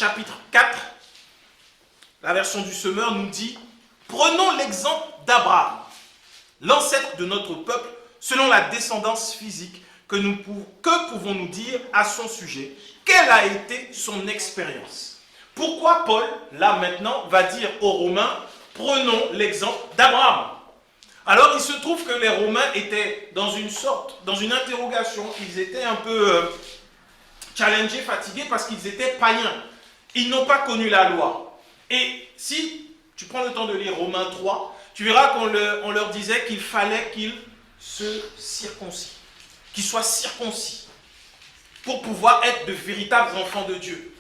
chapitre 4, la version du semeur nous dit « Prenons l'exemple d'Abraham, l'ancêtre de notre peuple, selon la descendance physique, que pouvons-nous dire à son sujet? Quelle a été son expérience ?» Pourquoi Paul, là maintenant, va dire aux Romains « Prenons l'exemple d'Abraham ». Alors il se trouve que les Romains étaient dans une interrogation, ils étaient un peu challengés, fatigués parce qu'ils étaient païens. Ils n'ont pas connu la loi. Et si tu prends le temps de lire Romains 3, tu verras qu'on leur disait qu'il fallait qu'ils se circoncis, qu'ils soient circoncis pour pouvoir être de véritables enfants de Dieu.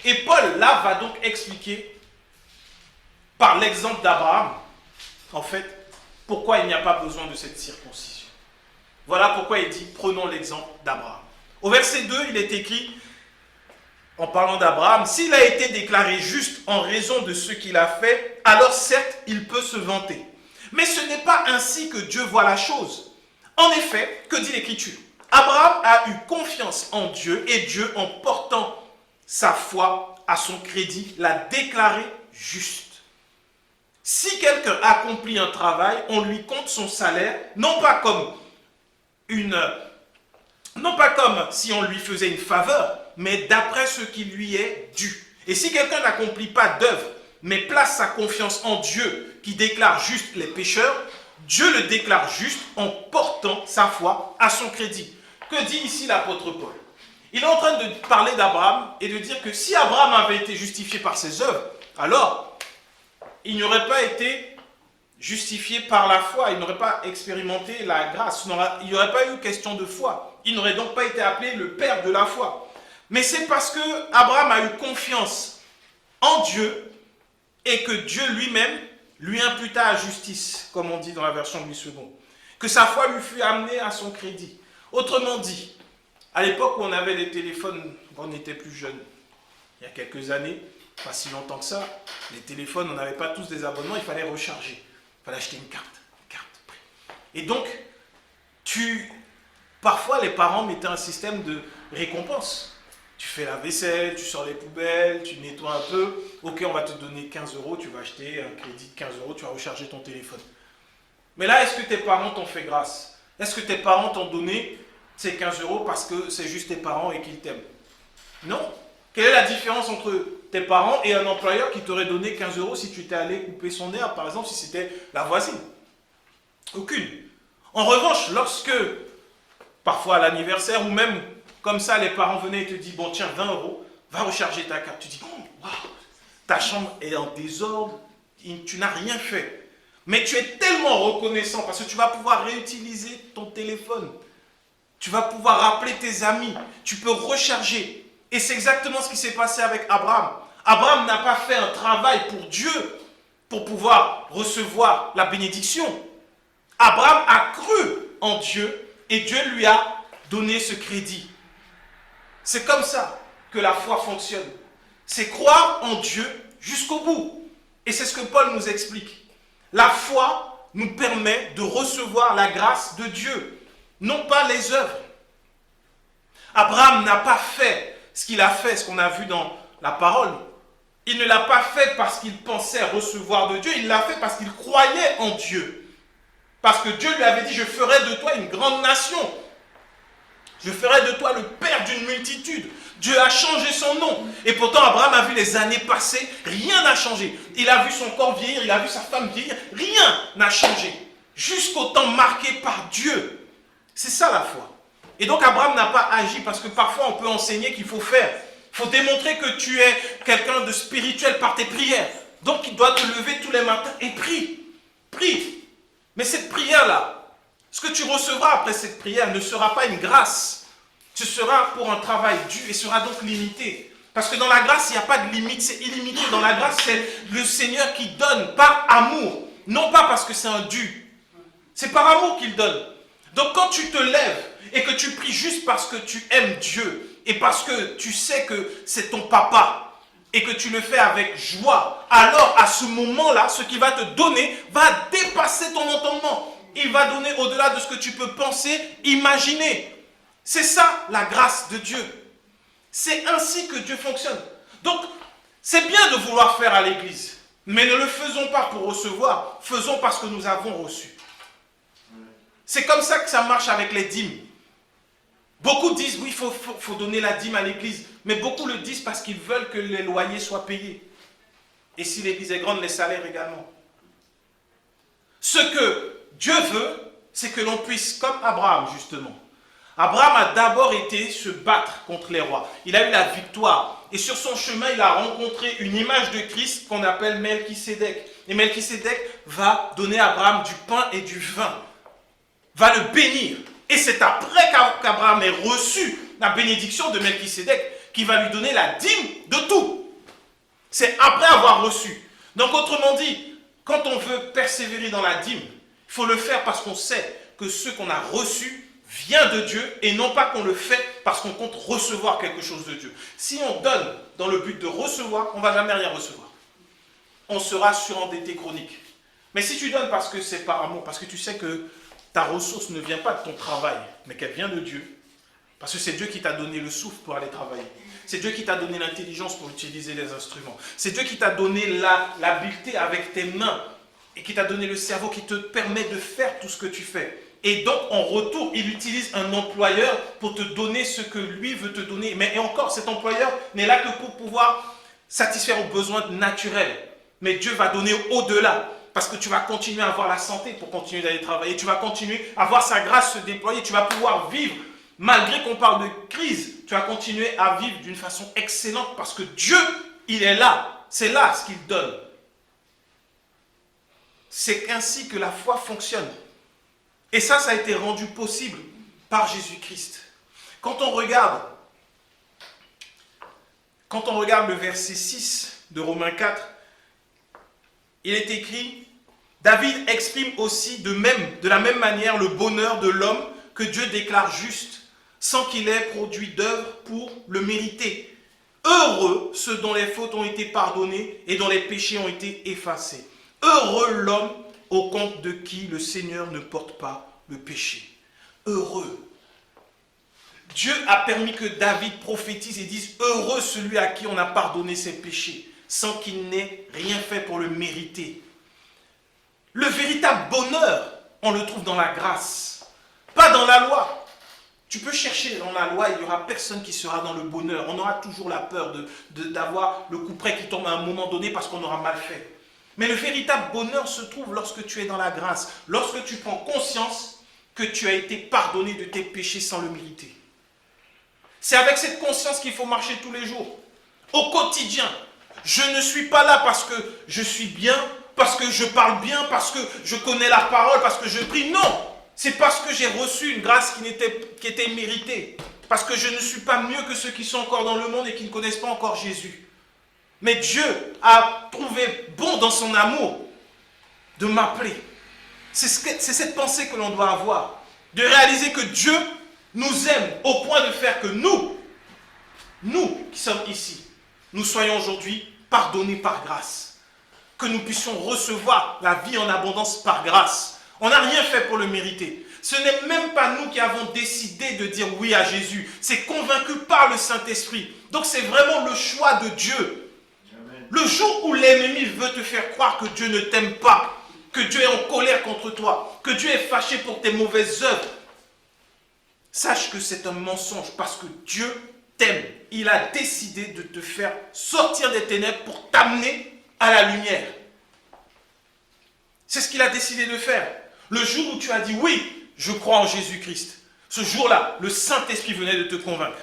Et Paul, là, va donc expliquer, par l'exemple d'Abraham, en fait, pourquoi il n'y a pas besoin de cette circoncision. Voilà pourquoi il dit, prenons l'exemple d'Abraham. Au verset 2, il est écrit, en parlant d'Abraham, s'il a été déclaré juste en raison de ce qu'il a fait, alors certes, il peut se vanter. Mais ce n'est pas ainsi que Dieu voit la chose. En effet, que dit l'Écriture? Abraham a eu confiance en Dieu et Dieu, en portant sa foi à son crédit, l'a déclaré juste. Si quelqu'un accomplit un travail, on lui compte son salaire, non pas comme si on lui faisait une faveur, mais d'après ce qui lui est dû. Et si quelqu'un n'accomplit pas d'œuvre, mais place sa confiance en Dieu, qui déclare juste les pécheurs, Dieu le déclare juste en portant sa foi à son crédit. Que dit ici l'apôtre Paul? Il est en train de parler d'Abraham et de dire que si Abraham avait été justifié par ses œuvres, alors il n'aurait pas été justifié par la foi, il n'aurait pas expérimenté la grâce, il n'y aurait pas eu question de foi. Il n'aurait donc pas été appelé le père de la foi. Mais c'est parce que Abraham a eu confiance en Dieu et que Dieu lui-même lui imputa à justice, comme on dit dans la version Louis II, que sa foi lui fut amenée à son crédit. Autrement dit, à l'époque où on avait les téléphones, quand on était plus jeune, il y a quelques années, pas si longtemps que ça, les téléphones, on n'avait pas tous des abonnements, il fallait recharger. Il fallait acheter une carte. Et donc, parfois les parents mettaient un système de récompense. Tu fais la vaisselle, tu sors les poubelles, tu nettoies un peu. Ok, on va te donner 15 €, tu vas acheter un crédit de 15 €, tu vas recharger ton téléphone. Mais là, est-ce que tes parents t'ont fait grâce? Est-ce que tes parents t'ont donné ces 15 € parce que c'est juste tes parents et qu'ils t'aiment? Non. Quelle est la différence entre tes parents et un employeur qui t'aurait donné 15 € si tu t'es allé couper son herbe, par exemple, si c'était la voisine? Aucune. En revanche, lorsque, parfois à l'anniversaire, ou même comme ça, les parents venaient et te disent, bon tiens, 20 €, va recharger ta carte. Tu dis, oh, wow, ta chambre est en désordre, tu n'as rien fait. Mais tu es tellement reconnaissant parce que tu vas pouvoir réutiliser ton téléphone. Tu vas pouvoir rappeler tes amis. Tu peux recharger. Et c'est exactement ce qui s'est passé avec Abraham. Abraham n'a pas fait un travail pour Dieu pour pouvoir recevoir la bénédiction. Abraham a cru en Dieu et Dieu lui a donné ce crédit. C'est comme ça que la foi fonctionne. C'est croire en Dieu jusqu'au bout. Et c'est ce que Paul nous explique. La foi nous permet de recevoir la grâce de Dieu, non pas les œuvres. Abraham n'a pas fait ce qu'il a fait, ce qu'on a vu dans la parole. Il ne l'a pas fait parce qu'il pensait recevoir de Dieu, il l'a fait parce qu'il croyait en Dieu. Parce que Dieu lui avait dit, je ferai de toi une grande nation. Je ferai de toi le père d'une multitude. Dieu a changé son nom. Et pourtant, Abraham a vu les années passer, rien n'a changé. Il a vu son corps vieillir, il a vu sa femme vieillir, rien n'a changé. Jusqu'au temps marqué par Dieu. C'est ça la foi. Et donc Abraham n'a pas agi parce que parfois on peut enseigner qu'il faut faire. Il faut démontrer que tu es quelqu'un de spirituel par tes prières. Donc il doit te lever tous les matins et prie. Prie. Mais cette prière-là, ce que tu recevras après cette prière ne sera pas une grâce. Ce sera pour un travail dû et sera donc limité. Parce que dans la grâce, il n'y a pas de limite, c'est illimité. Dans la grâce, c'est le Seigneur qui donne par amour. Non pas parce que c'est un dû. C'est par amour qu'il donne. Donc quand tu te lèves et que tu pries juste parce que tu aimes Dieu et parce que tu sais que c'est ton papa et que tu le fais avec joie, alors à ce moment-là, ce qu'il va te donner va dépasser ton entendement. Il va donner au-delà de ce que tu peux penser, imaginer. C'est ça la grâce de Dieu. C'est ainsi que Dieu fonctionne. Donc, C'est bien de vouloir faire à l'église, mais ne le faisons pas pour recevoir, faisons parce que nous avons reçu. C'est comme ça que ça marche avec les dîmes. Beaucoup disent, oui, il faut donner la dîme à l'église, mais beaucoup le disent parce qu'ils veulent que les loyers soient payés. Et si l'église est grande, les salaires également. Ce que Dieu veut, c'est que l'on puisse, comme Abraham justement. Abraham a d'abord été se battre contre les rois. Il a eu la victoire. Et sur son chemin, il a rencontré une image de Christ qu'on appelle Melchisédek. Et Melchisédek va donner à Abraham du pain et du vin. Va le bénir. Et c'est après qu'Abraham ait reçu la bénédiction de Melchisédek qu'il va lui donner la dîme de tout. C'est après avoir reçu. Donc autrement dit, quand on veut persévérer dans la dîme, il faut le faire parce qu'on sait que ce qu'on a reçu vient de Dieu et non pas qu'on le fait parce qu'on compte recevoir quelque chose de Dieu. Si on donne dans le but de recevoir, on ne va jamais rien recevoir. On sera surendetté chronique. Mais si tu donnes parce que c'est par amour, parce que tu sais que ta ressource ne vient pas de ton travail, mais qu'elle vient de Dieu, parce que c'est Dieu qui t'a donné le souffle pour aller travailler. C'est Dieu qui t'a donné l'intelligence pour utiliser les instruments. C'est Dieu qui t'a donné l'habileté avec tes mains et qui t'a donné le cerveau qui te permet de faire tout ce que tu fais. Et donc, en retour, il utilise un employeur pour te donner ce que lui veut te donner. Mais et encore, cet employeur n'est là que pour pouvoir satisfaire aux besoins naturels. Mais Dieu va donner au-delà. Parce que tu vas continuer à avoir la santé pour continuer d'aller travailler. Tu vas continuer à voir sa grâce se déployer. Tu vas pouvoir vivre, malgré qu'on parle de crise, tu vas continuer à vivre d'une façon excellente parce que Dieu, il est là. C'est là ce qu'il donne. C'est ainsi que la foi fonctionne. Et ça a été rendu possible par Jésus-Christ. Quand on regarde le verset 6 de Romains 4, il est écrit, David exprime aussi de la même manière le bonheur de l'homme que Dieu déclare juste, sans qu'il ait produit d'œuvre pour le mériter. Heureux ceux dont les fautes ont été pardonnées et dont les péchés ont été effacés. Heureux l'homme au compte de qui le Seigneur ne porte pas le péché. Heureux. Dieu a permis que David prophétise et dise heureux celui à qui on a pardonné ses péchés, sans qu'il n'ait rien fait pour le mériter. Le véritable bonheur, on le trouve dans la grâce, pas dans la loi. Tu peux chercher dans la loi, il n'y aura personne qui sera dans le bonheur. On aura toujours la peur d'avoir le coup près qui tombe à un moment donné parce qu'on aura mal fait. Mais le véritable bonheur se trouve lorsque tu es dans la grâce, lorsque tu prends conscience que tu as été pardonné de tes péchés sans le mériter. C'est avec cette conscience qu'il faut marcher tous les jours, au quotidien. Je ne suis pas là parce que je suis bien, parce que je parle bien, parce que je connais la parole, parce que je prie. Non, c'est parce que j'ai reçu une grâce qui était méritée. Parce que je ne suis pas mieux que ceux qui sont encore dans le monde et qui ne connaissent pas encore Jésus. Mais Dieu a trouvé bon dans son amour de m'appeler. C'est cette pensée que l'on doit avoir. De réaliser que Dieu nous aime au point de faire que nous qui sommes ici, nous soyons aujourd'hui pardonnés par grâce. Que nous puissions recevoir la vie en abondance par grâce. On n'a rien fait pour le mériter. Ce n'est même pas nous qui avons décidé de dire oui à Jésus. C'est convaincu par le Saint-Esprit. Donc c'est vraiment le choix de Dieu. Amen. Le jour où l'ennemi veut te faire croire que Dieu ne t'aime pas, que Dieu est en colère contre toi, que Dieu est fâché pour tes mauvaises œuvres, sache que c'est un mensonge parce que Dieu t'aime. Il a décidé de te faire sortir des ténèbres pour t'amener à la lumière. C'est ce qu'il a décidé de faire. Le jour où tu as dit oui, je crois en Jésus-Christ, ce jour-là, le Saint-Esprit venait de te convaincre.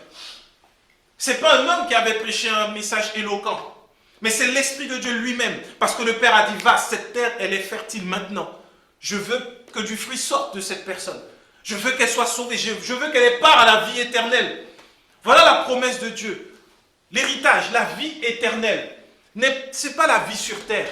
Ce n'est pas un homme qui avait prêché un message éloquent, mais c'est l'Esprit de Dieu lui-même. Parce que le Père a dit, va, cette terre, elle est fertile maintenant. Je veux que du fruit sorte de cette personne. Je veux qu'elle soit sauvée. Je veux qu'elle ait part à la vie éternelle. Voilà la promesse de Dieu. L'héritage, la vie éternelle, ce n'est pas la vie sur terre.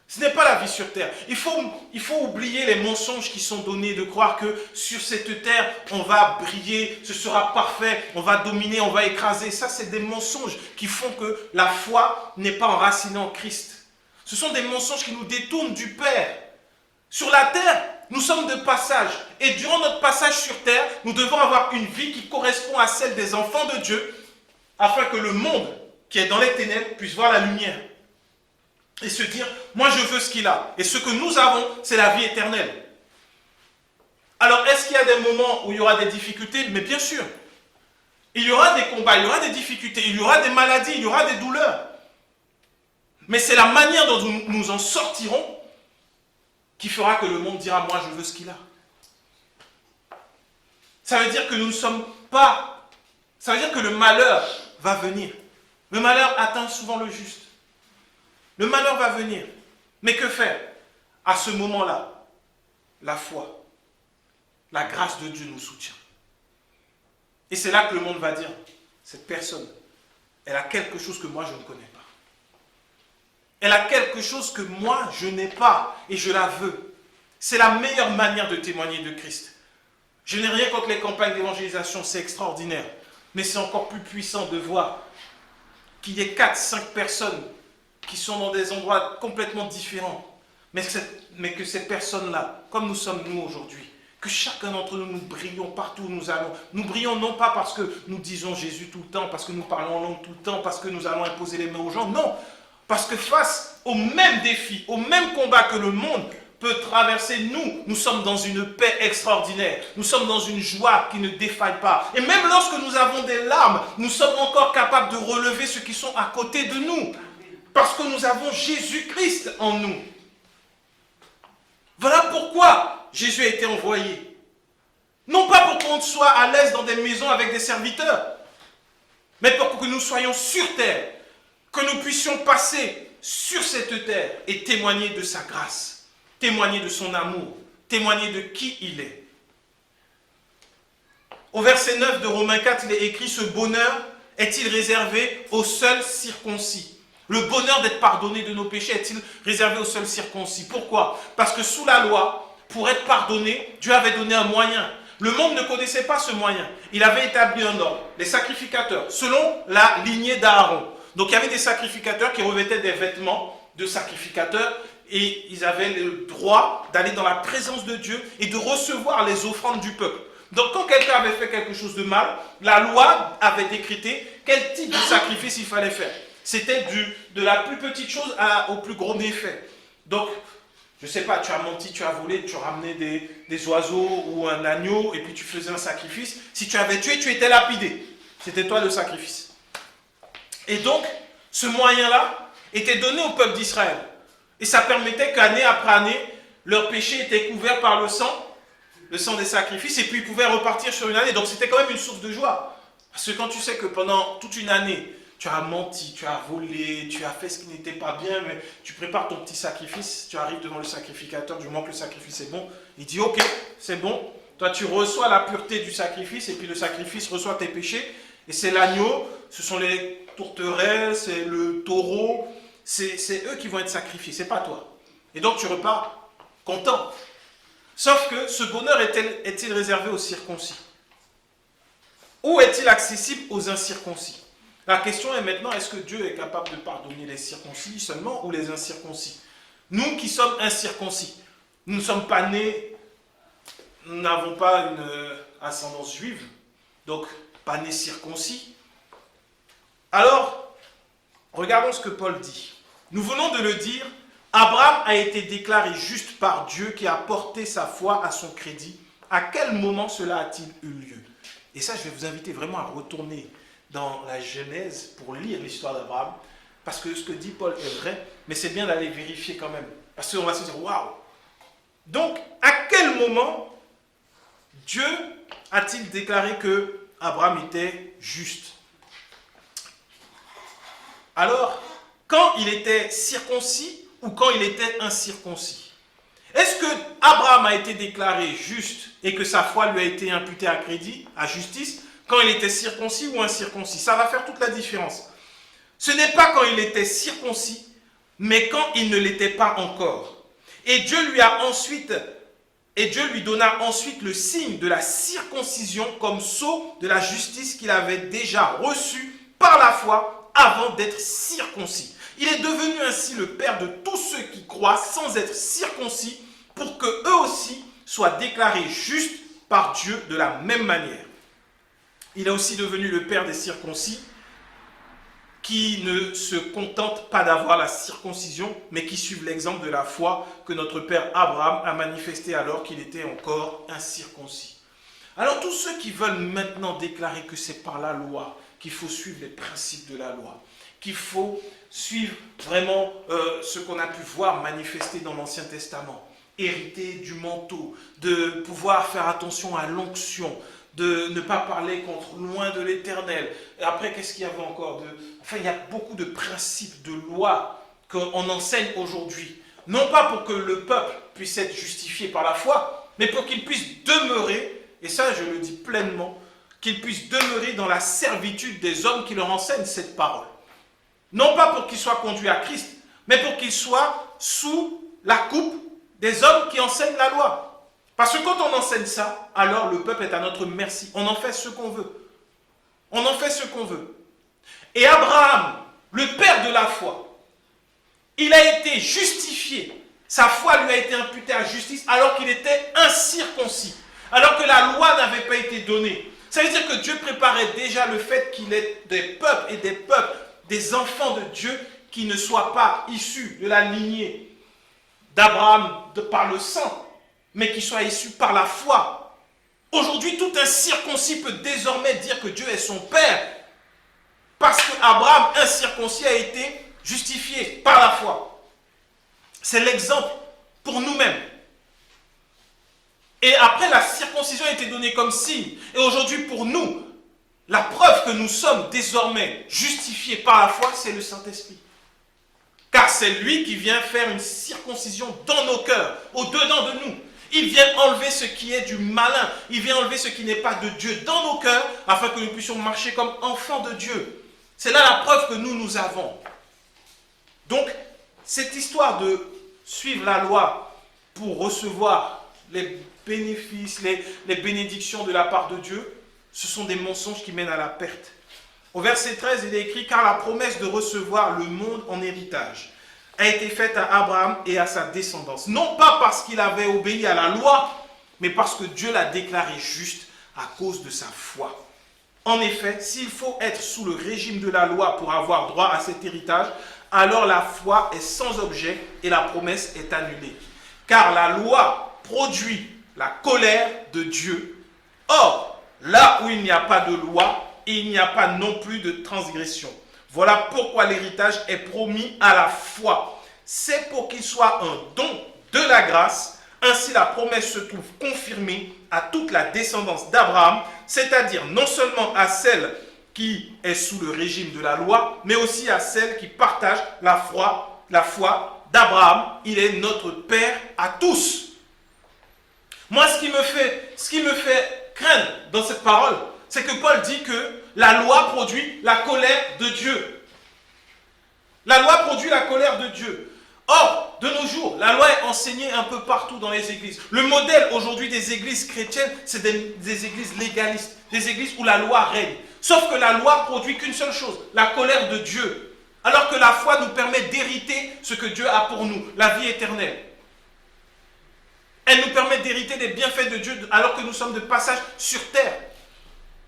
Ce n'est pas la vie sur terre. Il faut oublier les mensonges qui sont donnés, de croire que sur cette terre, on va briller, ce sera parfait, on va dominer, on va écraser. Ça, c'est des mensonges qui font que la foi n'est pas enracinée en Christ. Ce sont des mensonges qui nous détournent du Père. Sur la terre, nous sommes de passage. Et durant notre passage sur terre, nous devons avoir une vie qui correspond à celle des enfants de Dieu, afin que le monde qui est dans les ténèbres puisse voir la lumière et se dire, moi je veux ce qu'il a. Et ce que nous avons, c'est la vie éternelle. Alors, est-ce qu'il y a des moments où il y aura des difficultés? Mais bien sûr. Il y aura des combats, il y aura des difficultés, il y aura des maladies, il y aura des douleurs. Mais c'est la manière dont nous en sortirons qui fera que le monde dira, moi je veux ce qu'il a. Ça veut dire que nous ne sommes pas... Ça veut dire que le malheur va venir. Le malheur atteint souvent le juste. Le malheur va venir. Mais que faire? À ce moment-là, la foi, la grâce de Dieu nous soutient. Et c'est là que le monde va dire, cette personne, elle a quelque chose que moi je ne connais pas. Elle a quelque chose que moi je n'ai pas et je la veux. C'est la meilleure manière de témoigner de Christ. Je n'ai rien contre les campagnes d'évangélisation, c'est extraordinaire. Mais c'est encore plus puissant de voir qu'il y ait 4-5 personnes qui sont dans des endroits complètement différents. Mais que ces personnes-là, comme nous sommes nous aujourd'hui, que chacun d'entre nous, nous brillons partout où nous allons. Nous brillons non pas parce que nous disons Jésus tout le temps, parce que nous parlons en langue tout le temps, parce que nous allons imposer les mains aux gens. Non, parce que face au même défi, au même combat que le monde peut traverser, nous sommes dans une paix extraordinaire. Nous sommes dans une joie qui ne défaille pas. Et même lorsque nous avons des larmes, nous sommes encore capables de relever ceux qui sont à côté de nous. Parce que nous avons Jésus-Christ en nous. Voilà pourquoi Jésus a été envoyé. Non pas pour qu'on soit à l'aise dans des maisons avec des serviteurs, mais pour que nous soyons sur terre, que nous puissions passer sur cette terre et témoigner de sa grâce, témoigner de son amour, témoigner de qui il est. Au verset 9 de Romains 4, il est écrit, ce bonheur est-il réservé aux seuls circoncis? Le bonheur d'être pardonné de nos péchés est-il réservé aux seuls circoncis? Pourquoi? Parce que sous la loi, pour être pardonné, Dieu avait donné un moyen. Le monde ne connaissait pas ce moyen. Il avait établi un ordre. Les sacrificateurs, selon la lignée d'Aaron. Donc il y avait des sacrificateurs qui revêtaient des vêtements de sacrificateurs et ils avaient le droit d'aller dans la présence de Dieu et de recevoir les offrandes du peuple. Donc quand quelqu'un avait fait quelque chose de mal, la loi avait décrété quel type de sacrifice il fallait faire. C'était de la plus petite chose au plus gros méfait. Donc, je ne sais pas, tu as menti, tu as volé, tu as ramené des oiseaux ou un agneau et puis tu faisais un sacrifice. Si tu avais tué, tu étais lapidé. C'était toi le sacrifice. Et donc, ce moyen-là était donné au peuple d'Israël. Et ça permettait qu'année après année, leur péché était couvert par le sang des sacrifices, et puis ils pouvaient repartir sur une année. Donc c'était quand même une source de joie. Parce que quand tu sais que pendant toute une année, tu as menti, tu as volé, tu as fait ce qui n'était pas bien, mais tu prépares ton petit sacrifice, tu arrives devant le sacrificateur, du moment que le sacrifice est bon, il dit ok, c'est bon, toi tu reçois la pureté du sacrifice, et puis le sacrifice reçoit tes péchés, et c'est l'agneau, ce sont les tourterelles, c'est le taureau, c'est eux qui vont être sacrifiés, c'est pas toi. Et donc tu repars content. Sauf que ce bonheur est-il réservé aux circoncis? Ou est-il accessible aux incirconcis? La question est maintenant, est-ce que Dieu est capable de pardonner les circoncis seulement ou les incirconcis? Nous qui sommes incirconcis, nous ne sommes pas nés, nous n'avons pas une ascendance juive, donc pas nés circoncis. Alors, regardons ce que Paul dit. Nous venons de le dire, Abraham a été déclaré juste par Dieu qui a porté sa foi à son crédit. À quel moment cela a-t-il eu lieu? Et ça, je vais vous inviter vraiment à retourner dans la Genèse pour lire l'histoire d'Abraham, parce que ce que dit Paul est vrai, mais c'est bien d'aller vérifier quand même, parce qu'on va se dire, waouh! Donc, à quel moment Dieu a-t-il déclaré que Abraham était juste? Alors, quand il était circoncis ou quand il était incirconcis? Est-ce que Abraham a été déclaré juste et que sa foi lui a été imputée à crédit, à justice, quand il était circoncis ou incirconcis? Ça va faire toute la différence. Ce n'est pas quand il était circoncis, mais quand il ne l'était pas encore. Et Dieu lui donna ensuite le signe de la circoncision comme sceau de la justice qu'il avait déjà reçu par la foi avant d'être circoncis. Il est devenu ainsi le père de tous ceux qui croient sans être circoncis, pour que eux aussi soient déclarés justes par Dieu de la même manière. Il est aussi devenu le père des circoncis qui ne se contentent pas d'avoir la circoncision, mais qui suivent l'exemple de la foi que notre père Abraham a manifesté alors qu'il était encore incirconcis. Alors tous ceux qui veulent maintenant déclarer que c'est par la loi qu'il faut suivre les principes de la loi, qu'il faut suivre vraiment ce qu'on a pu voir manifester dans l'Ancien Testament, hériter du manteau, de pouvoir faire attention à l'onction, de ne pas parler contre loin de l'Éternel. Et après, qu'est-ce qu'il y avait encore Enfin, il y a beaucoup de principes, de lois qu'on enseigne aujourd'hui. Non pas pour que le peuple puisse être justifié par la foi, mais pour qu'il puisse demeurer, et ça je le dis pleinement, qu'il puisse demeurer dans la servitude des hommes qui leur enseignent cette parole. Non pas pour qu'ils soient conduits à Christ, mais pour qu'ils soient sous la coupe des hommes qui enseignent la loi. Parce que quand on enseigne ça, alors le peuple est à notre merci. On en fait ce qu'on veut. On en fait ce qu'on veut. Et Abraham, le père de la foi, il a été justifié. Sa foi lui a été imputée à justice alors qu'il était incirconcis. Alors que la loi n'avait pas été donnée. Ça veut dire que Dieu préparait déjà le fait qu'il ait des peuples et des peuples, des enfants de Dieu qui ne soient pas issus de la lignée d'Abraham par le sang, mais qui soient issus par la foi. Aujourd'hui, tout incirconcis peut désormais dire que Dieu est son Père, parce qu'Abraham, incirconcis, a été justifié par la foi. C'est l'exemple pour nous-mêmes. Et après, la circoncision a été donnée comme signe. Et aujourd'hui, pour nous, la preuve que nous sommes désormais justifiés par la foi, c'est le Saint-Esprit. Car c'est lui qui vient faire une circoncision dans nos cœurs, au-dedans de nous. Il vient enlever ce qui est du malin. Il vient enlever ce qui n'est pas de Dieu dans nos cœurs, afin que nous puissions marcher comme enfants de Dieu. C'est là la preuve que nous avons. Donc, cette histoire de suivre la loi pour recevoir les bénéfices, les bénédictions de la part de Dieu, ce sont des mensonges qui mènent à la perte. Au verset 13, il est écrit « Car la promesse de recevoir le monde en héritage a été faite à Abraham et à sa descendance. Non pas parce qu'il avait obéi à la loi, mais parce que Dieu l'a déclaré juste à cause de sa foi. En effet, s'il faut être sous le régime de la loi pour avoir droit à cet héritage, alors la foi est sans objet et la promesse est annulée. Car la loi produit la colère de Dieu. Or, là où il n'y a pas de loi, il n'y a pas non plus de transgression. Voilà pourquoi l'héritage est promis à la foi. C'est pour qu'il soit un don de la grâce. Ainsi, la promesse se trouve confirmée à toute la descendance d'Abraham, c'est-à-dire non seulement à celle qui est sous le régime de la loi, mais aussi à celle qui partage la foi d'Abraham. Il est notre Père à tous. Moi, ce qui me fait craindre dans cette parole, c'est que Paul dit que la loi produit la colère de Dieu. La loi produit la colère de Dieu. Or, de nos jours, la loi est enseignée un peu partout dans les églises. Le modèle aujourd'hui des églises chrétiennes, c'est des églises légalistes, des églises où la loi règne. Sauf que la loi produit qu'une seule chose, la colère de Dieu. Alors que la foi nous permet d'hériter ce que Dieu a pour nous, la vie éternelle. Elle nous permet d'hériter des bienfaits de Dieu alors que nous sommes de passage sur terre.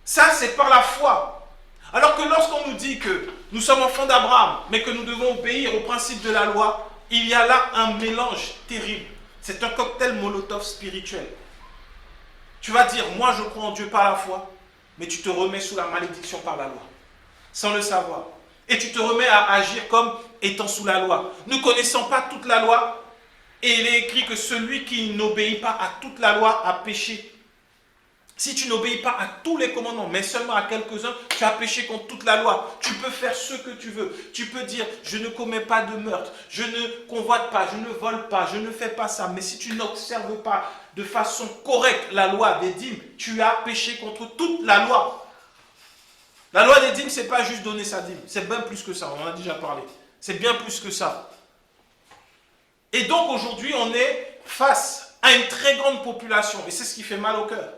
Ça, c'est par la foi. Alors que lorsqu'on nous dit que nous sommes enfants d'Abraham, mais que nous devons obéir aux principes de la loi, il y a là un mélange terrible. C'est un cocktail Molotov spirituel. Tu vas dire, moi je crois en Dieu par la foi, mais tu te remets sous la malédiction par la loi, sans le savoir. Et tu te remets à agir comme étant sous la loi. Ne connaissant pas toute la loi, et il est écrit que celui qui n'obéit pas à toute la loi a péché. Si tu n'obéis pas à tous les commandements, mais seulement à quelques-uns, tu as péché contre toute la loi. Tu peux faire ce que tu veux. Tu peux dire, je ne commets pas de meurtre, je ne convoite pas, je ne vole pas, je ne fais pas ça. Mais si tu n'observes pas de façon correcte la loi des dîmes, tu as péché contre toute la loi. La loi des dîmes, ce n'est pas juste donner sa dîme. C'est bien plus que ça, on en a déjà parlé. C'est bien plus que ça. Et donc aujourd'hui, on est face à une très grande population, et c'est ce qui fait mal au cœur,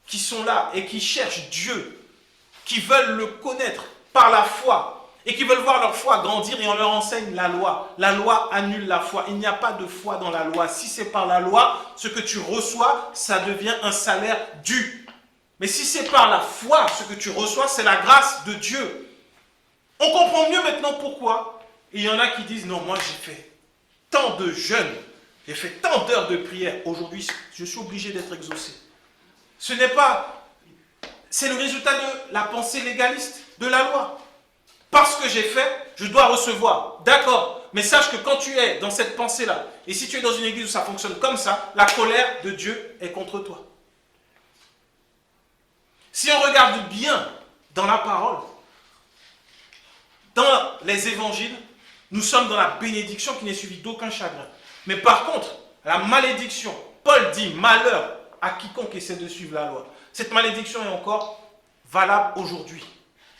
qui sont là et qui cherchent Dieu, qui veulent le connaître par la foi, et qui veulent voir leur foi grandir, et on leur enseigne la loi. La loi annule la foi. Il n'y a pas de foi dans la loi. Si c'est par la loi, ce que tu reçois, ça devient un salaire dû. Mais si c'est par la foi, ce que tu reçois, c'est la grâce de Dieu. On comprend mieux maintenant pourquoi. Et il y en a qui disent, non, moi j'ai fait tant de jeûnes, j'ai fait tant d'heures de prière. Aujourd'hui, je suis obligé d'être exaucé. Ce n'est pas... C'est le résultat de la pensée légaliste, de la loi. Parce que j'ai fait, je dois recevoir. D'accord. Mais sache que quand tu es dans cette pensée-là, et si tu es dans une église où ça fonctionne comme ça, la colère de Dieu est contre toi. Si on regarde bien dans la parole, dans les évangiles, nous sommes dans la bénédiction qui n'est suivie d'aucun chagrin. Mais par contre, la malédiction, Paul dit malheur à quiconque essaie de suivre la loi. Cette malédiction est encore valable aujourd'hui.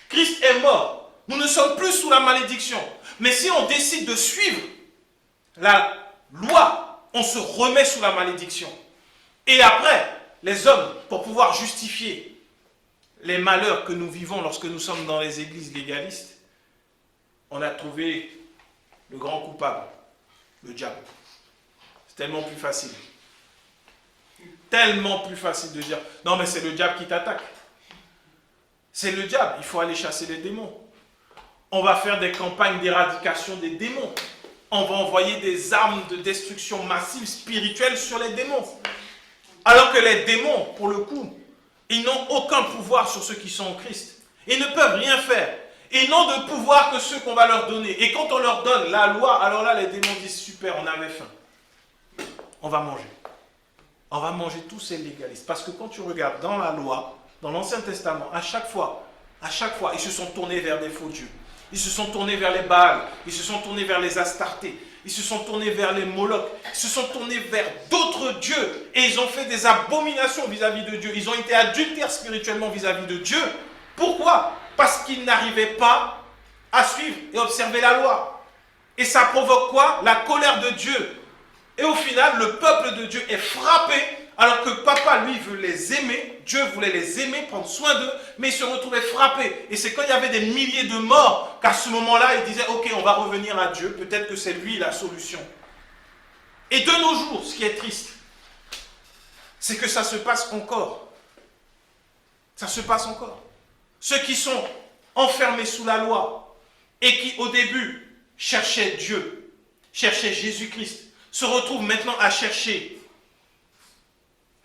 Christ est mort. Nous ne sommes plus sous la malédiction. Mais si on décide de suivre la loi, on se remet sous la malédiction. Et après, les hommes, pour pouvoir justifier les malheurs que nous vivons lorsque nous sommes dans les églises légalistes, on a trouvé le grand coupable, le diable. C'est tellement plus facile. Tellement plus facile de dire, non mais c'est le diable qui t'attaque. C'est le diable, il faut aller chasser les démons. On va faire des campagnes d'éradication des démons. On va envoyer des armes de destruction massive spirituelle sur les démons. Alors que les démons, pour le coup, ils n'ont aucun pouvoir sur ceux qui sont en Christ. Ils ne peuvent rien faire. Ils n'ont de pouvoir que ceux qu'on va leur donner. Et quand on leur donne la loi, alors là, les démons disent, super, on avait faim. On va manger. On va manger tous ces légalistes. Parce que quand tu regardes dans la loi, dans l'Ancien Testament, à chaque fois, ils se sont tournés vers des faux dieux. Ils se sont tournés vers les Baals. Ils se sont tournés vers les Astartés. Ils se sont tournés vers les Molochs. Ils se sont tournés vers d'autres dieux. Et ils ont fait des abominations vis-à-vis de Dieu. Ils ont été adultères spirituellement vis-à-vis de Dieu. Pourquoi? Parce qu'ils n'arrivaient pas à suivre et observer la loi. Et ça provoque quoi? La colère de Dieu. Et au final, le peuple de Dieu est frappé, alors que papa, lui, veut les aimer. Dieu voulait les aimer, prendre soin d'eux, mais il se retrouvait frappé. Et c'est quand il y avait des milliers de morts qu'à ce moment-là, il disait, ok, on va revenir à Dieu, peut-être que c'est lui la solution. Et de nos jours, ce qui est triste, c'est que ça se passe encore. Ça se passe encore. Ceux qui sont enfermés sous la loi et qui, au début, cherchaient Dieu, cherchaient Jésus-Christ, se retrouvent maintenant à chercher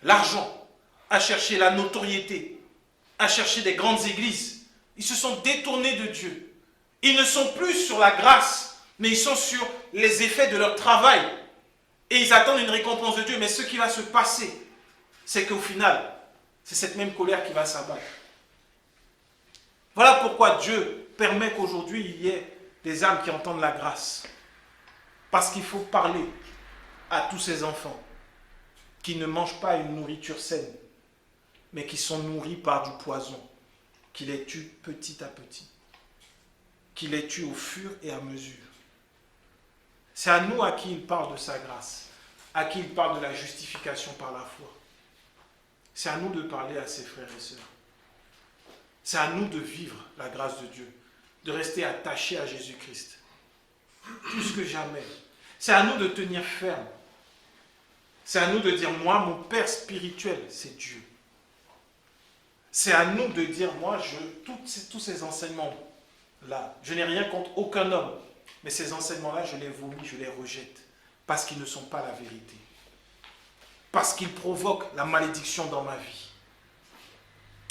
l'argent, à chercher la notoriété, à chercher des grandes églises. Ils se sont détournés de Dieu. Ils ne sont plus sur la grâce, mais ils sont sur les effets de leur travail. Et ils attendent une récompense de Dieu. Mais ce qui va se passer, c'est qu'au final, c'est cette même colère qui va s'abattre. Voilà pourquoi Dieu permet qu'aujourd'hui, il y ait des âmes qui entendent la grâce. Parce qu'il faut parler à tous ces enfants qui ne mangent pas une nourriture saine, mais qui sont nourris par du poison, qui les tue petit à petit, qui les tue au fur et à mesure. C'est à nous à qui il parle de sa grâce, à qui il parle de la justification par la foi. C'est à nous de parler à ses frères et sœurs. C'est à nous de vivre la grâce de Dieu, de rester attachés à Jésus-Christ, plus que jamais. C'est à nous de tenir ferme. C'est à nous de dire, moi, mon Père spirituel, c'est Dieu. C'est à nous de dire, moi, tous ces enseignements-là, je n'ai rien contre aucun homme, mais ces enseignements-là, je les vomis, je les rejette, parce qu'ils ne sont pas la vérité. Parce qu'ils provoquent la malédiction dans ma vie.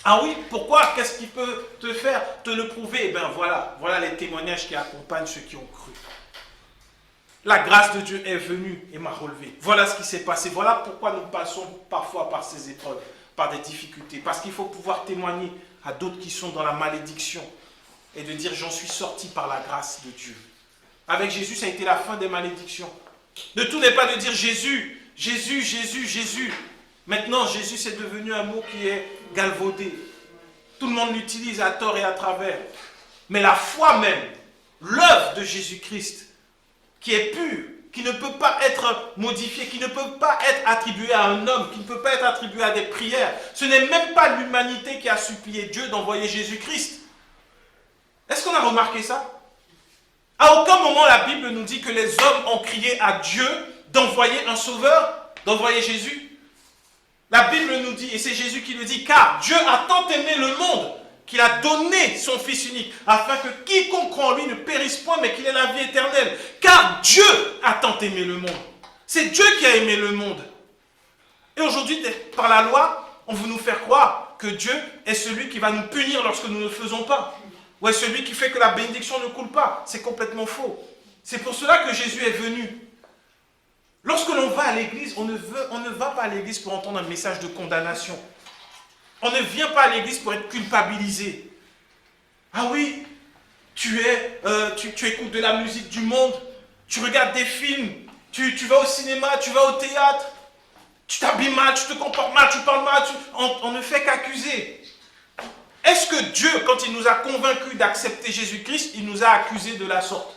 Ah oui, pourquoi? Qu'est-ce qui peut te faire te le prouver? Eh bien voilà les témoignages qui accompagnent ceux qui ont cru. La grâce de Dieu est venue et m'a relevé. Voilà ce qui s'est passé. Voilà pourquoi nous passons parfois par ces épreuves, par des difficultés. Parce qu'il faut pouvoir témoigner à d'autres qui sont dans la malédiction et de dire, j'en suis sorti par la grâce de Dieu. Avec Jésus, ça a été la fin des malédictions. Le tout n'est pas de dire Jésus, Jésus, Jésus, Jésus. Maintenant, Jésus, c'est devenu un mot qui est galvaudé. Tout le monde l'utilise à tort et à travers. Mais la foi même, l'œuvre de Jésus-Christ, qui est pure, qui ne peut pas être modifiée, qui ne peut pas être attribuée à un homme, qui ne peut pas être attribuée à des prières. Ce n'est même pas l'humanité qui a supplié Dieu d'envoyer Jésus-Christ. Est-ce qu'on a remarqué ça? À aucun moment la Bible nous dit que les hommes ont crié à Dieu d'envoyer un sauveur, d'envoyer Jésus. La Bible nous dit, et c'est Jésus qui le dit, car Dieu a tant aimé le monde qu'il a donné son Fils unique, afin que quiconque croit en lui ne périsse point, mais qu'il ait la vie éternelle. Car Dieu a tant aimé le monde. C'est Dieu qui a aimé le monde. Et aujourd'hui, par la loi, on veut nous faire croire que Dieu est celui qui va nous punir lorsque nous ne le faisons pas. Ou est celui qui fait que la bénédiction ne coule pas. C'est complètement faux. C'est pour cela que Jésus est venu. Lorsque l'on va à l'église, on ne va pas à l'église pour entendre un message de condamnation. On ne vient pas à l'église pour être culpabilisé. Ah oui, tu écoutes de la musique du monde, tu regardes des films, tu vas au cinéma, tu vas au théâtre, tu t'habilles mal, tu te comportes mal, tu parles mal, on ne fait qu'accuser. Est-ce que Dieu, quand il nous a convaincus d'accepter Jésus-Christ, il nous a accusés de la sorte?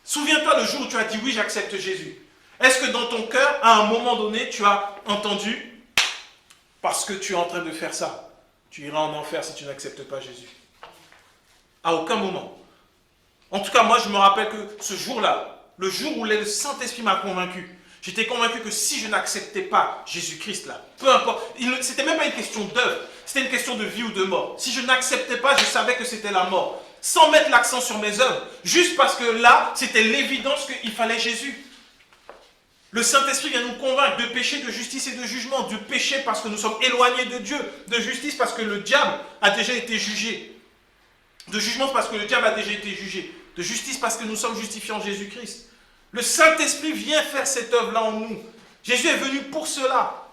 Souviens-toi le jour où tu as dit oui, j'accepte Jésus. Est-ce que dans ton cœur, à un moment donné, tu as entendu, parce que tu es en train de faire ça, tu iras en enfer si tu n'acceptes pas Jésus? À aucun moment. En tout cas, moi, je me rappelle que ce jour-là, le jour où le Saint-Esprit m'a convaincu, j'étais convaincu que si je n'acceptais pas Jésus-Christ, là, peu importe, c'était même pas une question d'œuvre, c'était une question de vie ou de mort. Si je n'acceptais pas, je savais que c'était la mort. Sans mettre l'accent sur mes œuvres, juste parce que là, c'était l'évidence qu'il fallait Jésus. Le Saint-Esprit vient nous convaincre de péché, de justice et de jugement. De péché parce que nous sommes éloignés de Dieu. De justice parce que le diable a déjà été jugé. De jugement parce que le diable a déjà été jugé. De justice parce que nous sommes justifiés en Jésus-Christ. Le Saint-Esprit vient faire cette œuvre-là en nous. Jésus est venu pour cela.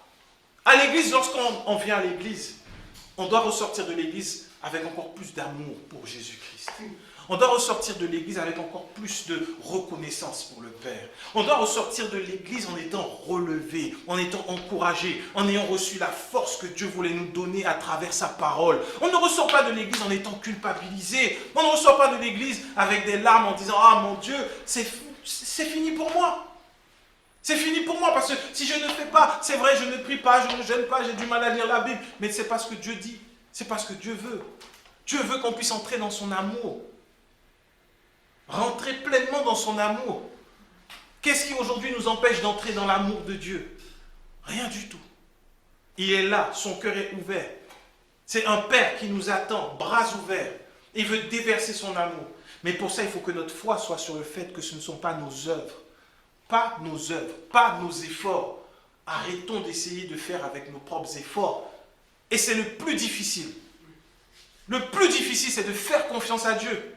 À l'église, lorsqu'on vient à l'église, on doit ressortir de l'église avec encore plus d'amour pour Jésus-Christ. On doit ressortir de l'église avec encore plus de reconnaissance pour le Père. On doit ressortir de l'église en étant relevé, en étant encouragé, en ayant reçu la force que Dieu voulait nous donner à travers sa parole. On ne ressort pas de l'église en étant culpabilisé. On ne ressort pas de l'église avec des larmes en disant « Ah mon Dieu, c'est fini pour moi ». C'est fini pour moi parce que si je ne fais pas, c'est vrai, je ne prie pas, je ne jeûne pas, j'ai du mal à lire la Bible. Mais c'est pas ce que Dieu dit, c'est pas ce que Dieu veut. Dieu veut qu'on puisse entrer dans son amour. Rentrer pleinement dans son amour. Qu'est-ce qui aujourd'hui nous empêche d'entrer dans l'amour de Dieu? Rien du tout. Il est là, son cœur est ouvert. C'est un Père qui nous attend, bras ouverts. Il veut déverser son amour. Mais pour ça, il faut que notre foi soit sur le fait que ce ne sont pas nos œuvres. Pas nos œuvres, pas nos efforts. Arrêtons d'essayer de faire avec nos propres efforts. Et c'est le plus difficile. Le plus difficile, c'est de faire confiance à Dieu.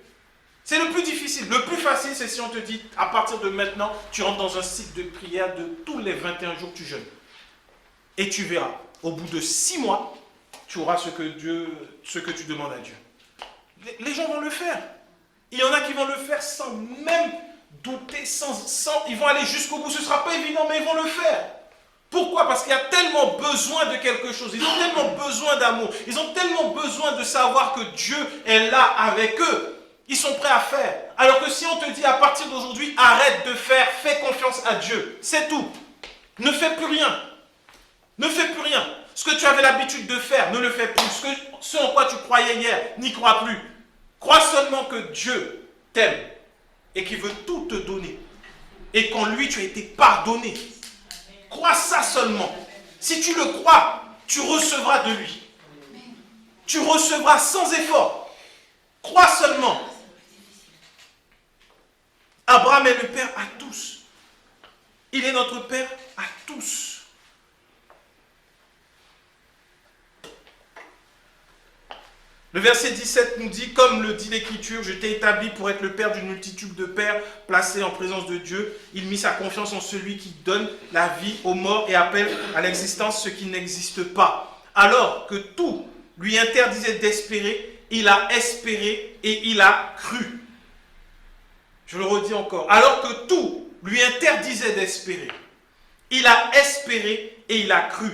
C'est le plus difficile. Le plus facile, c'est si on te dit, à partir de maintenant, tu rentres dans un cycle de prière de tous les 21 jours, tu jeûnes. Et tu verras, au bout de 6 mois, tu auras ce que tu demandes à Dieu. Les gens vont le faire. Il y en a qui vont le faire sans même douter, ils vont aller jusqu'au bout. Ce ne sera pas évident, mais ils vont le faire. Pourquoi? Parce qu'il y a tellement besoin de quelque chose. Ils ont tellement besoin d'amour. Ils ont tellement besoin de savoir que Dieu est là avec eux. Ils sont prêts à faire. Alors que si on te dit à partir d'aujourd'hui, arrête de faire, fais confiance à Dieu. C'est tout. Ne fais plus rien. Ne fais plus rien. Ce que tu avais l'habitude de faire, ne le fais plus. Ce en quoi tu croyais hier, n'y crois plus. Crois seulement que Dieu t'aime et qu'il veut tout te donner. Et qu'en lui, tu as été pardonné. Crois ça seulement. Si tu le crois, tu recevras de lui. Tu recevras sans effort. Crois seulement. Abraham est le Père à tous. Il est notre Père à tous. Le verset 17 nous dit, comme le dit l'Écriture, je t'ai établi pour être le père d'une multitude de pères placés en présence de Dieu. Il mit sa confiance en celui qui donne la vie aux morts et appelle à l'existence ce qui n'existe pas. Alors que tout lui interdisait d'espérer, il a espéré et il a cru. Je le redis encore. Alors que tout lui interdisait d'espérer, il a espéré et il a cru.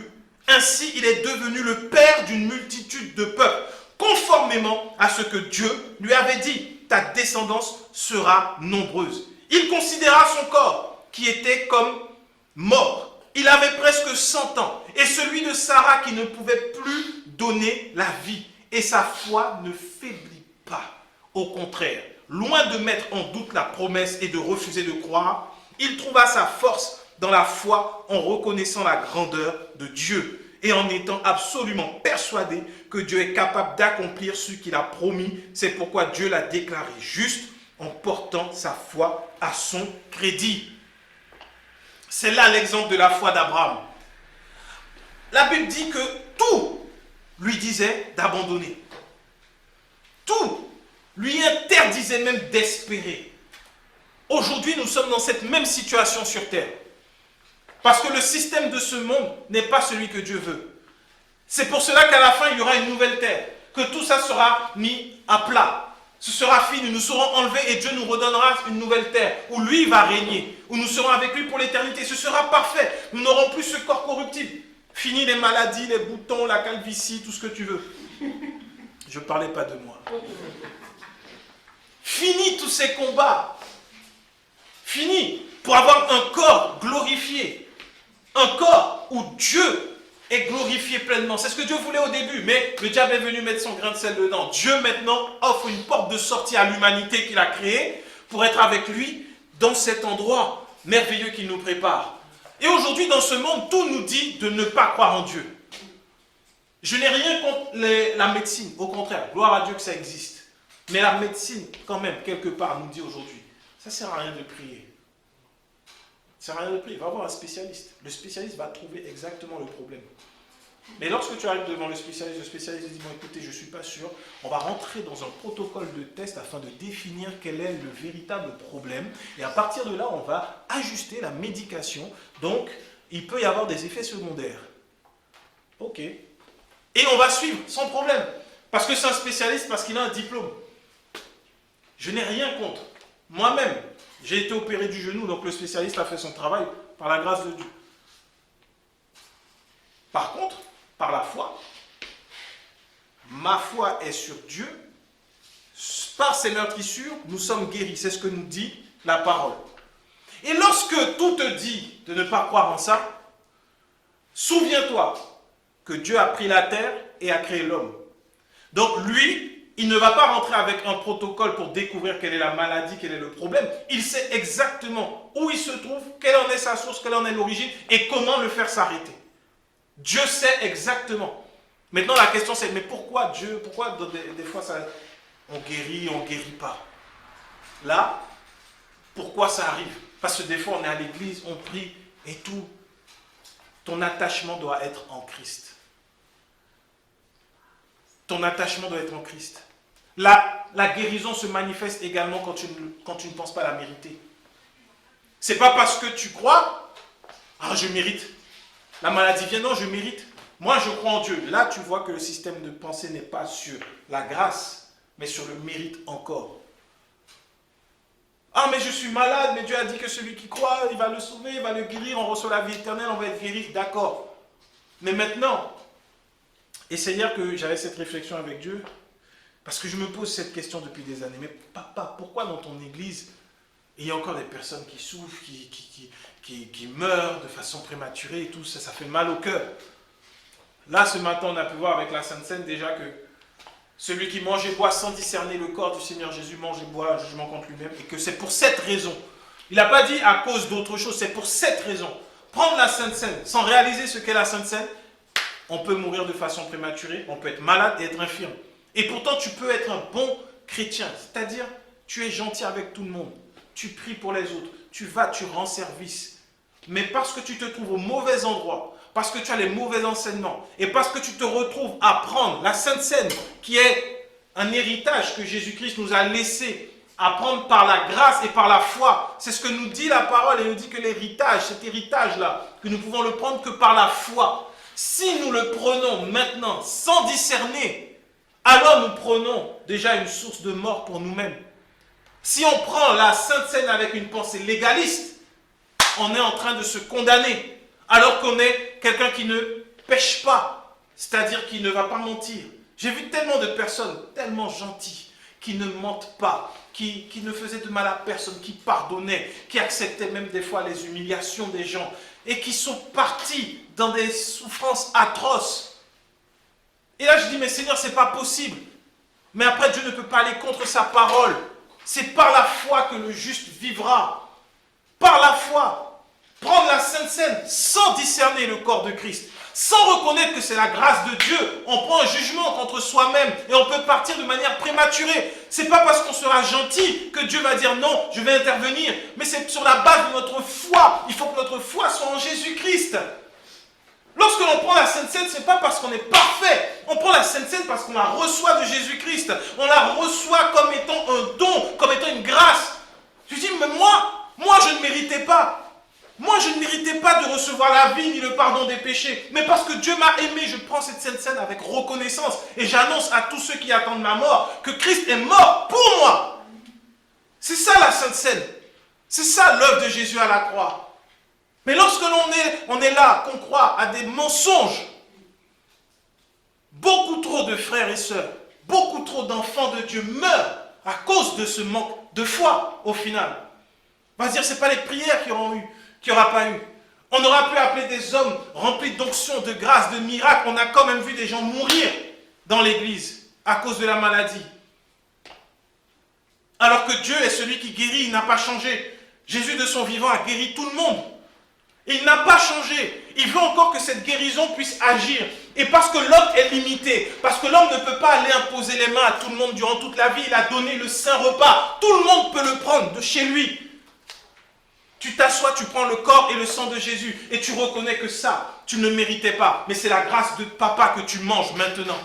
Ainsi, il est devenu le père d'une multitude de peuples. Conformément à ce que Dieu lui avait dit, ta descendance sera nombreuse. Il considéra son corps qui était comme mort. Il avait presque 100 ans. Et celui de Sarah qui ne pouvait plus donner la vie. Et sa foi ne faiblit pas. Au contraire, loin de mettre en doute la promesse et de refuser de croire, il trouva sa force dans la foi en reconnaissant la grandeur de Dieu et en étant absolument persuadé que Dieu est capable d'accomplir ce qu'il a promis. C'est pourquoi Dieu l'a déclaré juste en portant sa foi à son crédit. C'est là l'exemple de la foi d'Abraham. La Bible dit que tout lui disait d'abandonner. Tout lui interdisait même d'espérer. Aujourd'hui, nous sommes dans cette même situation sur terre. Parce que le système de ce monde n'est pas celui que Dieu veut. C'est pour cela qu'à la fin, il y aura une nouvelle terre. Que tout ça sera mis à plat. Ce sera fini, nous serons enlevés et Dieu nous redonnera une nouvelle terre où lui va régner, où nous serons avec lui pour l'éternité. Ce sera parfait. Nous n'aurons plus ce corps corruptible. Fini les maladies, les boutons, la calvitie, tout ce que tu veux. Je ne parlais pas de moi. Fini tous ces combats. Fini pour avoir un corps glorifié. Un corps où Dieu est glorifié pleinement. C'est ce que Dieu voulait au début, mais le diable est venu mettre son grain de sel dedans. Dieu maintenant offre une porte de sortie à l'humanité qu'il a créée pour être avec lui dans cet endroit merveilleux qu'il nous prépare. Et aujourd'hui, dans ce monde, tout nous dit de ne pas croire en Dieu. Je n'ai rien contre la médecine, au contraire, gloire à Dieu que ça existe. Mais la médecine, quand même, quelque part, nous dit aujourd'hui, ça ne sert à rien de prier. Ça ne sert à rien de prier, va voir un spécialiste. Le spécialiste va trouver exactement le problème. Mais lorsque tu arrives devant le spécialiste dit, bon écoutez, je ne suis pas sûr, on va rentrer dans un protocole de test afin de définir quel est le véritable problème. Et à partir de là, on va ajuster la médication. Donc, il peut y avoir des effets secondaires. Ok. Et on va suivre, sans problème. Parce que c'est un spécialiste, parce qu'il a un diplôme. Je n'ai rien contre. Moi-même, j'ai été opéré du genou, donc le spécialiste a fait son travail par la grâce de Dieu. Par contre, par la foi, ma foi est sur Dieu. Par ses meurtrissures, nous sommes guéris. C'est ce que nous dit la parole. Et lorsque tout te dit de ne pas croire en ça, souviens-toi que Dieu a pris la terre et a créé l'homme. Donc lui, il ne va pas rentrer avec un protocole pour découvrir quelle est la maladie, quel est le problème. Il sait exactement où il se trouve, quelle en est sa source, quelle en est l'origine et comment le faire s'arrêter. Dieu sait exactement. Maintenant, la question c'est, mais pourquoi Dieu, pourquoi des fois ça, on ne guérit pas? Là, pourquoi ça arrive? Parce que des fois on est à l'église, on prie et tout. Ton attachement doit être en Christ. Ton attachement doit être en Christ. La guérison se manifeste également quand tu ne penses pas la mériter. C'est pas parce que tu crois, ah je mérite. La maladie vient, non, je mérite. Moi, je crois en Dieu. Là, tu vois que le système de pensée n'est pas sur la grâce, mais sur le mérite encore. Ah, mais je suis malade, mais Dieu a dit que celui qui croit, il va le sauver, il va le guérir, on reçoit la vie éternelle, on va être guéri. D'accord. Mais maintenant, et c'est hier que j'avais cette réflexion avec Dieu, parce que je me pose cette question depuis des années. Mais papa, pourquoi dans ton église, il y a encore des personnes qui souffrent, qui meurent de façon prématurée et tout ça, ça fait mal au cœur. Là, ce matin, on a pu voir avec la Sainte Seine déjà que celui qui mange et boit sans discerner le corps du Seigneur Jésus mange et boit un jugement contre lui-même. Et que c'est pour cette raison. Il n'a pas dit à cause d'autre chose, c'est pour cette raison. Prendre la Sainte Seine sans réaliser ce qu'est la Sainte Seine, on peut mourir de façon prématurée, on peut être malade et être infirme. Et pourtant, tu peux être un bon chrétien. C'est-à-dire, tu es gentil avec tout le monde. Tu pries pour les autres. Tu vas, tu rends service. Mais parce que tu te trouves au mauvais endroit, parce que tu as les mauvais enseignements, et parce que tu te retrouves à prendre la Sainte Seine, qui est un héritage que Jésus-Christ nous a laissé, à prendre par la grâce et par la foi. C'est ce que nous dit la parole. Elle nous dit que l'héritage, cet héritage-là, que nous pouvons le prendre que par la foi. Si nous le prenons maintenant sans discerner, alors nous prenons déjà une source de mort pour nous-mêmes. Si on prend la Sainte Seine avec une pensée légaliste, on est en train de se condamner, alors qu'on est quelqu'un qui ne pêche pas, c'est-à-dire qui ne va pas mentir. J'ai vu tellement de personnes tellement gentilles, qui ne mentent pas, qui ne faisaient de mal à personne, qui pardonnaient, qui acceptaient même des fois les humiliations des gens, et qui sont partis dans des souffrances atroces. Et là je dis, mais Seigneur, c'est pas possible. Mais après, Dieu ne peut pas aller contre sa parole. C'est par la foi que le juste vivra. Par la foi. Prendre la Sainte Seine sans discerner le corps de Christ, sans reconnaître que c'est la grâce de Dieu, on prend un jugement contre soi-même et on peut partir de manière prématurée. C'est pas parce qu'on sera gentil que Dieu va dire non, je vais intervenir, mais c'est sur la base de notre foi. Il faut que notre foi soit en Jésus-Christ. Lorsque l'on prend la Sainte Seine, ce n'est pas parce qu'on est parfait. On prend la Sainte Seine parce qu'on la reçoit de Jésus-Christ. On la reçoit comme étant un don, comme étant une grâce. Tu dis, mais moi je ne méritais pas. Moi je ne méritais pas de recevoir la vie ni le pardon des péchés. Mais parce que Dieu m'a aimé, je prends cette Sainte Seine avec reconnaissance. Et j'annonce à tous ceux qui attendent ma mort que Christ est mort pour moi. C'est ça la Sainte Seine. C'est ça l'œuvre de Jésus à la croix. Mais lorsque on est là, qu'on croit à des mensonges, beaucoup trop de frères et sœurs, beaucoup trop d'enfants de Dieu meurent à cause de ce manque de foi au final. On va se dire, ce n'est pas les prières qu'il n'y aura pas eu. On aura pu appeler des hommes remplis d'onction, de grâce, de miracles. On a quand même vu des gens mourir dans l'église à cause de la maladie. Alors que Dieu est celui qui guérit, il n'a pas changé. Jésus de son vivant a guéri tout le monde. Il n'a pas changé. Il veut encore que cette guérison puisse agir. Et parce que l'homme est limité, parce que l'homme ne peut pas aller imposer les mains à tout le monde durant toute la vie, il a donné le saint repas. Tout le monde peut le prendre de chez lui. Tu t'assois, tu prends le corps et le sang de Jésus et tu reconnais que ça, tu ne méritais pas. Mais c'est la grâce de papa que tu manges maintenant.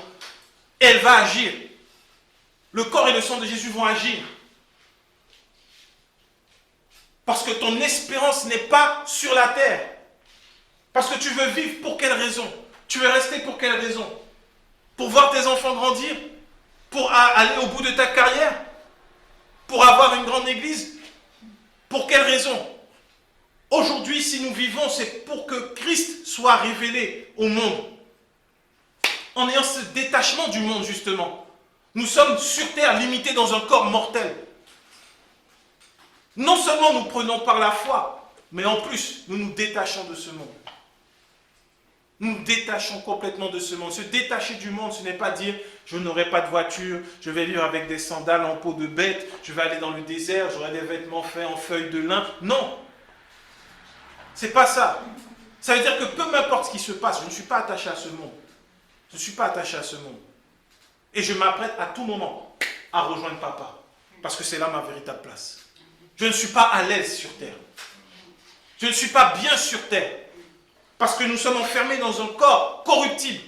Et elle va agir. Le corps et le sang de Jésus vont agir. Parce que ton espérance n'est pas sur la terre. Parce que tu veux vivre pour quelle raison? Tu veux rester pour quelle raison? Pour voir tes enfants grandir? Pour aller au bout de ta carrière? Pour avoir une grande église? Pour quelle raison? Aujourd'hui, si nous vivons, c'est pour que Christ soit révélé au monde. En ayant ce détachement du monde, justement. Nous sommes sur terre, limités dans un corps mortel. Non seulement nous prenons par la foi, mais en plus, nous nous détachons de ce monde. Nous nous détachons complètement de ce monde. Se détacher du monde, ce n'est pas dire « je n'aurai pas de voiture, je vais vivre avec des sandales en peau de bête, je vais aller dans le désert, j'aurai des vêtements faits en feuilles de lin. » Non, c'est pas ça. Ça veut dire que peu m'importe ce qui se passe, je ne suis pas attaché à ce monde. Je ne suis pas attaché à ce monde. Et je m'apprête à tout moment à rejoindre papa, parce que c'est là ma véritable place. Je ne suis pas à l'aise sur terre. Je ne suis pas bien sur terre. Parce que nous sommes enfermés dans un corps corruptible.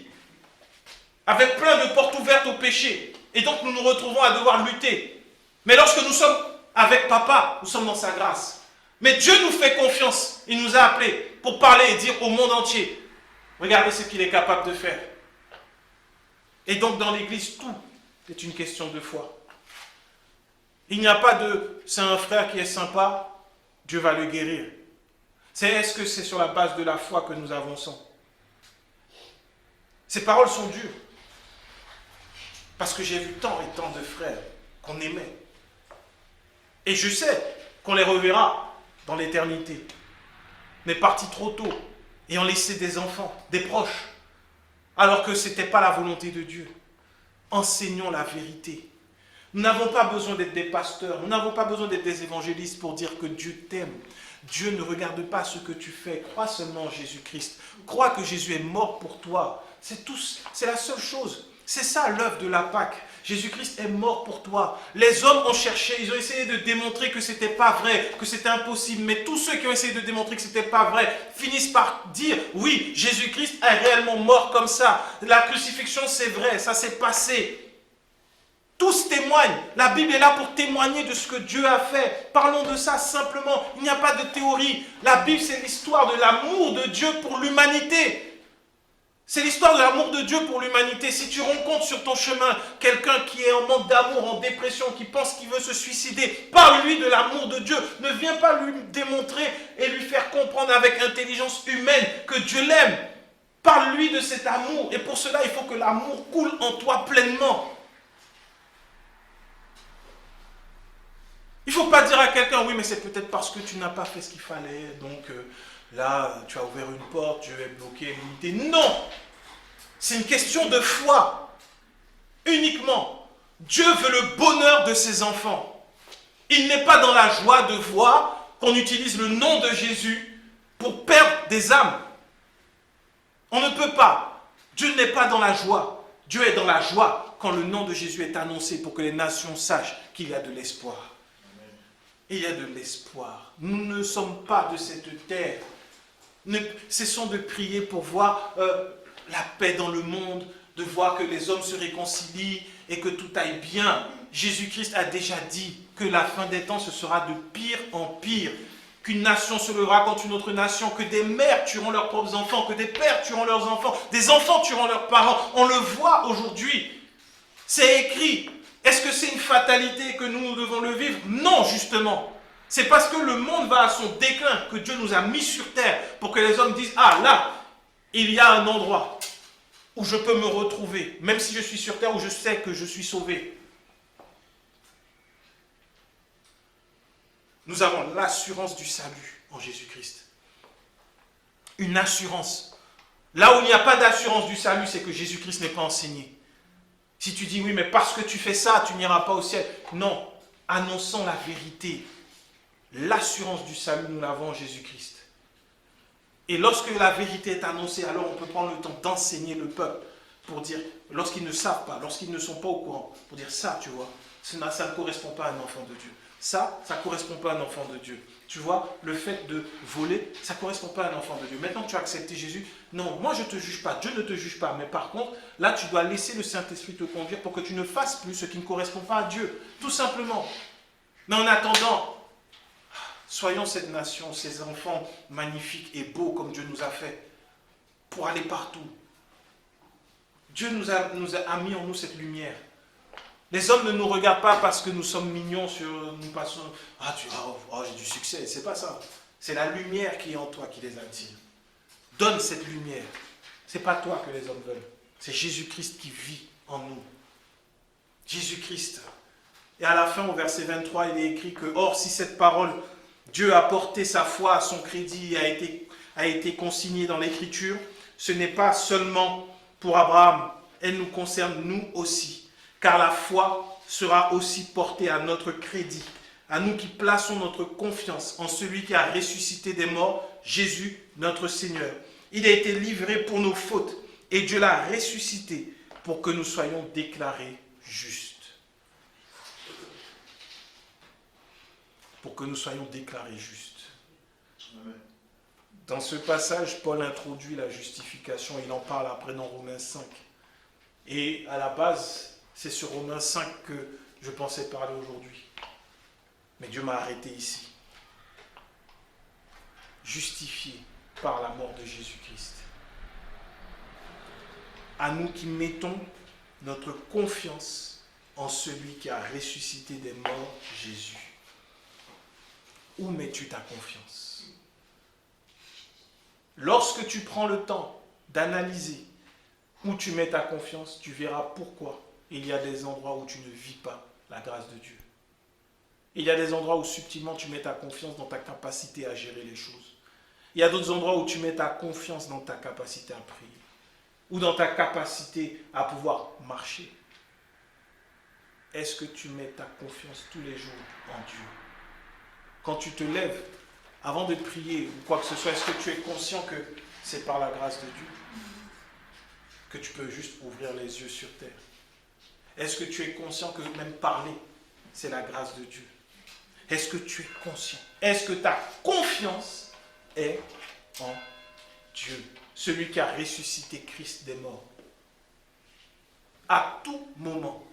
Avec plein de portes ouvertes au péché. Et donc nous nous retrouvons à devoir lutter. Mais lorsque nous sommes avec papa, nous sommes dans sa grâce. Mais Dieu nous fait confiance. Il nous a appelés pour parler et dire au monde entier. Regardez ce qu'il est capable de faire. Et donc dans l'église, tout est une question de foi. Il n'y a pas de « c'est un frère qui est sympa, Dieu va le guérir ». Est-ce que c'est sur la base de la foi que nous avançons? Ces paroles sont dures. Parce que j'ai vu tant et tant de frères qu'on aimait. Et je sais qu'on les reverra dans l'éternité. Mais partis trop tôt, ayant laissé des enfants, des proches, alors que ce n'était pas la volonté de Dieu. Enseignons la vérité. Nous n'avons pas besoin d'être des pasteurs, nous n'avons pas besoin d'être des évangélistes pour dire que Dieu t'aime. Dieu ne regarde pas ce que tu fais, crois seulement en Jésus-Christ. Crois que Jésus est mort pour toi. C'est la seule chose. C'est ça l'œuvre de la Pâque. Jésus-Christ est mort pour toi. Les hommes ont cherché, ils ont essayé de démontrer que ce n'était pas vrai, que c'était impossible. Mais tous ceux qui ont essayé de démontrer que ce n'était pas vrai finissent par dire, oui, Jésus-Christ est réellement mort comme ça. La crucifixion, c'est vrai, ça s'est passé. Tous témoignent. La Bible est là pour témoigner de ce que Dieu a fait. Parlons de ça simplement. Il n'y a pas de théorie. La Bible, c'est l'histoire de l'amour de Dieu pour l'humanité. C'est l'histoire de l'amour de Dieu pour l'humanité. Si tu rencontres sur ton chemin quelqu'un qui est en manque d'amour, en dépression, qui pense qu'il veut se suicider, parle-lui de l'amour de Dieu. Ne viens pas lui démontrer et lui faire comprendre avec intelligence humaine que Dieu l'aime. Parle-lui de cet amour. Et pour cela, il faut que l'amour coule en toi pleinement. Il ne faut pas dire à quelqu'un, oui, mais c'est peut-être parce que tu n'as pas fait ce qu'il fallait, donc là, tu as ouvert une porte, Dieu est bloqué, limité. Non! C'est une question de foi. Uniquement. Dieu veut le bonheur de ses enfants. Il n'est pas dans la joie de voir qu'on utilise le nom de Jésus pour perdre des âmes. On ne peut pas. Dieu n'est pas dans la joie. Dieu est dans la joie quand le nom de Jésus est annoncé pour que les nations sachent qu'il y a de l'espoir. Il y a de l'espoir. Nous ne sommes pas de cette terre. Cessons de prier pour voir la paix dans le monde, de voir que les hommes se réconcilient et que tout aille bien. Jésus-Christ a déjà dit que la fin des temps, ce sera de pire en pire. Qu'une nation se lèvera contre une autre nation, que des mères tueront leurs propres enfants, que des pères tueront leurs enfants, des enfants tueront leurs parents. On le voit aujourd'hui. C'est écrit. Est-ce que c'est une fatalité que nous devons le vivre? Non, justement. C'est parce que le monde va à son déclin que Dieu nous a mis sur terre pour que les hommes disent, ah là, il y a un endroit où je peux me retrouver, même si je suis sur terre, où je sais que je suis sauvé. Nous avons l'assurance du salut en Jésus-Christ. Une assurance. Là où il n'y a pas d'assurance du salut, c'est que Jésus-Christ n'est pas enseigné. Si tu dis, oui, mais parce que tu fais ça, tu n'iras pas au ciel. Non, annonçons la vérité. L'assurance du salut, nous l'avons en Jésus-Christ. Et lorsque la vérité est annoncée, alors on peut prendre le temps d'enseigner le peuple pour dire, lorsqu'ils ne savent pas, lorsqu'ils ne sont pas au courant, pour dire ça, tu vois, ça ne correspond pas à un enfant de Dieu. Ça ne correspond pas à un enfant de Dieu. Tu vois, le fait de voler, ça ne correspond pas à un enfant de Dieu. Maintenant que tu as accepté Jésus, non, moi je ne te juge pas, Dieu ne te juge pas. Mais par contre, là tu dois laisser le Saint-Esprit te conduire pour que tu ne fasses plus ce qui ne correspond pas à Dieu. Tout simplement. Mais en attendant, soyons cette nation, ces enfants magnifiques et beaux comme Dieu nous a fait, pour aller partout. Dieu nous a mis en nous cette lumière. Les hommes ne nous regardent pas parce que nous sommes mignons, nous passons, j'ai du succès. C'est pas ça. C'est la lumière qui est en toi qui les attire. Donne cette lumière. C'est pas toi que les hommes veulent. C'est Jésus-Christ qui vit en nous. Jésus-Christ. Et à la fin, au verset 23, il est écrit que, or, si cette parole, Dieu a porté sa foi à son crédit et a été consignée dans l'Écriture, ce n'est pas seulement pour Abraham, elle nous concerne nous aussi. Car la foi sera aussi portée à notre crédit, à nous qui plaçons notre confiance en celui qui a ressuscité des morts, Jésus, notre Seigneur. Il a été livré pour nos fautes et Dieu l'a ressuscité pour que nous soyons déclarés justes. Pour que nous soyons déclarés justes. Dans ce passage, Paul introduit la justification, il en parle après dans Romains 5. Et à la base, c'est sur Romains 5 que je pensais parler aujourd'hui. Mais Dieu m'a arrêté ici. Justifié par la mort de Jésus-Christ. À nous qui mettons notre confiance en celui qui a ressuscité des morts, Jésus. Où mets-tu ta confiance? Lorsque tu prends le temps d'analyser où tu mets ta confiance, tu verras pourquoi il y a des endroits où tu ne vis pas la grâce de Dieu. Il y a des endroits où subtilement tu mets ta confiance dans ta capacité à gérer les choses. Il y a d'autres endroits où tu mets ta confiance dans ta capacité à prier. Ou dans ta capacité à pouvoir marcher. Est-ce que tu mets ta confiance tous les jours en Dieu? Quand tu te lèves, avant de prier ou quoi que ce soit, est-ce que tu es conscient que c'est par la grâce de Dieu que tu peux juste ouvrir les yeux sur terre? Est-ce que tu es conscient que même parler, c'est la grâce de Dieu? Est-ce que tu es conscient? Est-ce que ta confiance est en Dieu, celui qui a ressuscité Christ des morts? À tout moment.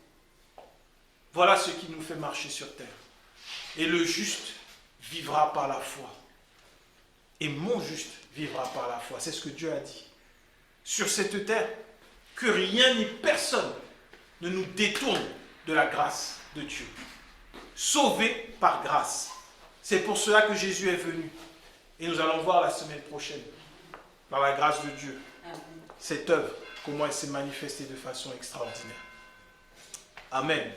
Voilà ce qui nous fait marcher sur terre. Et le juste vivra par la foi. Et mon juste vivra par la foi. C'est ce que Dieu a dit. Sur cette terre, que rien ni personne ne nous détourne de la grâce de Dieu. Sauvés par grâce. C'est pour cela que Jésus est venu. Et nous allons voir la semaine prochaine, par la grâce de Dieu, cette œuvre, comment elle s'est manifestée de façon extraordinaire. Amen.